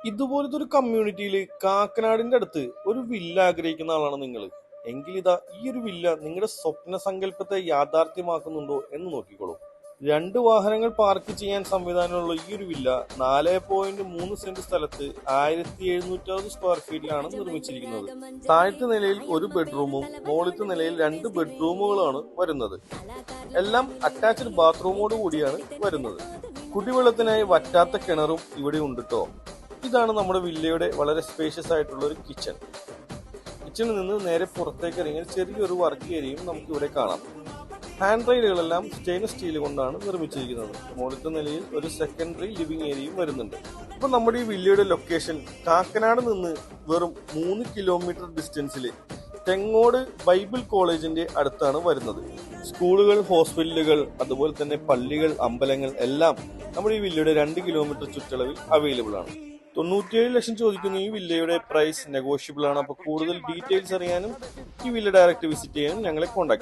ഇതുപോലത്തെ ഒരു കമ്മ്യൂണിറ്റിയിൽ കാക്കനാടിന്റെ അടുത്ത് ഒരു വില്ല ആഗ്രഹിക്കുന്ന ആളാണ് നിങ്ങൾ എങ്കിൽ ഇതാ ഈ ഒരു വില്ല നിങ്ങളുടെ സ്വപ്ന സങ്കല്പത്തെ യാഥാർത്ഥ്യമാക്കുന്നുണ്ടോ എന്ന് നോക്കിക്കോളൂ. രണ്ട് വാഹനങ്ങൾ പാർക്ക് ചെയ്യാൻ സംവിധാനമുള്ള ഈ ഒരു വില്ല 4.3 സെന്റ് സ്ഥലത്ത് 1760 സ്ക്വയർ ഫീറ്റിലാണ് നിർമ്മിച്ചിരിക്കുന്നത്. താഴത്തെ നിലയിൽ ഒരു ബെഡ്റൂമും മുകളിലത്തെ നിലയിൽ 2 ബെഡ്റൂമുകളാണ് വരുന്നത്. എല്ലാം അറ്റാച്ച്ഡ് ബാത്റൂമോട് കൂടിയാണ് വരുന്നത്. കുടിവെള്ളത്തിനായി വറ്റാത്ത കിണറും ഇവിടെ ഉണ്ട് കേട്ടോ. ഇതാണ് നമ്മുടെ വില്ലയുടെ വളരെ സ്പേഷ്യസ് ആയിട്ടുള്ള ഒരു കിച്ചൺ. കിച്ചണിൽ നിന്ന് നേരെ പുറത്തേക്ക് ഇറങ്ങിയാൽ ചെറിയൊരു വർക്ക് ഏരിയയും നമുക്ക് ഇവിടെ കാണാം. ഹാൻഡ് റെയിലുകളെല്ലാം സ്റ്റെയിൻലെസ് സ്റ്റീൽ കൊണ്ടാണ് നിർമ്മിച്ചിരിക്കുന്നത്. മുകളിലത്തെ നിലയിൽ ഒരു സെക്കൻഡറി ലിവിംഗ് ഏരിയയും വരുന്നുണ്ട്. ഇപ്പൊ നമ്മുടെ ഈ വില്ലയുടെ ലൊക്കേഷൻ കാക്കനാട് നിന്ന് വെറും 3 കിലോമീറ്റർ ഡിസ്റ്റൻസിൽ തെങ്ങോട് ബൈബിൾ കോളേജിന്റെ അടുത്താണ് വരുന്നത്. സ്കൂളുകൾ, ഹോസ്പിറ്റലുകൾ, അതുപോലെ തന്നെ പള്ളികൾ, അമ്പലങ്ങൾ എല്ലാം നമ്മുടെ ഈ വില്ലയുടെ 2 കിലോമീറ്റർ ചുറ്റളവിൽ അവൈലബിൾ ആണ്. 97 ലക്ഷം ചോദിക്കുന്ന ഈ വില്ലയുടെ പ്രൈസ് നെഗോഷ്യബിൾ ആണ്. അപ്പോൾ കൂടുതൽ ഡീറ്റെയിൽസ് അറിയാനും ഈ വില്ല ഡയറക്റ്റ് വിസിറ്റ് ചെയ്യാനും ഞങ്ങളെ കോൺടാക്ട്